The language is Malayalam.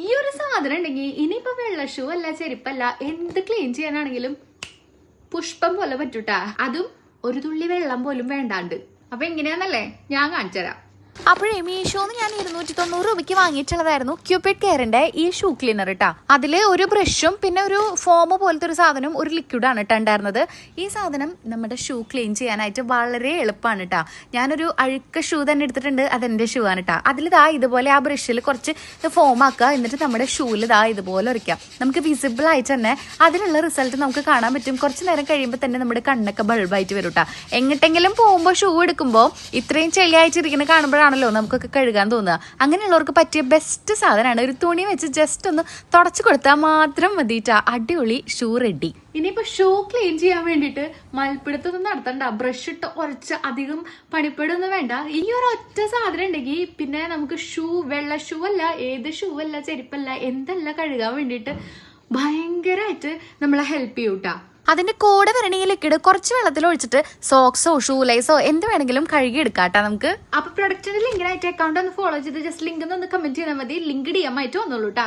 ഈ ഒരു സാധനം ഉണ്ടെങ്കിൽ ഇനിയിപ്പോ വെള്ള ഷൂ അല്ല ചെരുപ്പല്ല എന്ത് ക്ലീൻ ചെയ്യാനാണെങ്കിലും പുഷ്പം പോലെ പറ്റൂട്ടാ. അതും ഒരു തുള്ളി വെള്ളം പോലും വേണ്ടാണ്ട്. അപ്പൊ എങ്ങനെയാന്നല്ലേ ഞാൻ കാണിച്ചു തരാം. അപ്പോഴേ മീഷോന്ന് ഞാൻ 290 രൂപയ്ക്ക് വാങ്ങിയിട്ടുള്ളതായിരുന്നു ക്യൂപിഡ് കെയറിന്റെ ഈ ഷൂ ക്ലീനർ ഇട്ടാ. അതില് ഒരു ബ്രഷും പിന്നെ ഒരു ഫോം പോലത്തെ ഒരു സാധനം, ഒരു ലിക്വിഡാണ് ഇട്ടാ ഉണ്ടായിരുന്നത്. ഈ സാധനം നമ്മുടെ ഷൂ ക്ലീൻ ചെയ്യാനായിട്ട് വളരെ എളുപ്പമാണ് കേട്ടാ. ഞാനൊരു അഴുക്ക ഷൂ തന്നെ എടുത്തിട്ടുണ്ട്, അതെന്റെ ഷൂ ആണ് കേട്ടാ. അതിലിതാ ഇതുപോലെ ആ ബ്രഷിൽ കുറച്ച് ഫോം ആക്കുക, എന്നിട്ട് നമ്മുടെ ഷൂവിൽ ഇതാ ഇതുപോലെ ഉരയ്ക്കാം. നമുക്ക് വിസിബിൾ ആയിട്ട് തന്നെ അതിനുള്ള റിസൾട്ട് നമുക്ക് കാണാൻ പറ്റും. കുറച്ച് നേരം കഴിയുമ്പോൾ തന്നെ നമ്മുടെ കണ്ണൊക്കെ ബൾബായിട്ട് വരും കേട്ടാ. എങ്ങോട്ടെങ്കിലും പോകുമ്പോൾ ഷൂ എടുക്കുമ്പോൾ ഇത്രയും ചെളിയായിട്ടിരിക്കുന്ന കാണുമ്പോഴാണല്ലോ നമുക്കൊക്കെ കഴുകാൻ തോന്നുക. അങ്ങനെയുള്ളവർക്ക് പറ്റിയ ബെസ്റ്റ് സാധനമാണ്. ഒരു തുണി വെച്ച് ജസ്റ്റ് ഒന്ന് തുടച്ചു കൊടുത്താൽ മാത്രം മതിയിട്ടാ, അടിപൊളി ഷൂ റെഡി. ഇനിയിപ്പോ ഷൂ ക്ലീൻ ചെയ്യാൻ വേണ്ടിയിട്ട് മൽപ്പിടുത്തൊന്നും നടത്തണ്ട, ബ്രഷ് ഇട്ട് കുറച്ച് അധികം പണിപ്പെടുന്നു വേണ്ട. ഈ ഒരു ഒറ്റ സാധനം ഉണ്ടെങ്കിൽ പിന്നെ നമുക്ക് ഷൂ, വെള്ള ഷൂ അല്ല, ഏത് ഷൂ അല്ല, ചെരുപ്പല്ല, എന്തല്ല കഴുകാൻ വേണ്ടിയിട്ട് ഭയങ്കരമായിട്ട് നമ്മളെ ഹെൽപ്പ് ചെയ്യൂട്ടാ. അതിന്റെ കൂടെ വരണമെങ്കിൽ ലിക്വിഡ് കുറച്ച് വെള്ളത്തിൽ ഒഴിച്ചിട്ട് സോക്സോ ഷൂ ലൈസോ എന്ത് വേണമെങ്കിലും കഴുകി എടുക്കാട്ടാ നമുക്ക്. അപ്പൊ പ്രൊഡക്റ്റിന്റെ ലിങ്കിനായിട്ട് അക്കൗണ്ട് ഒന്ന് ഫോളോ ചെയ്ത് ജസ്റ്റ് ലിങ്ക് ഒന്ന് കമന്റ് ചെയ്താൽ മതി. ലിങ്ക് DM ആയിട്ട് വന്നോളൂ കേട്ടാ.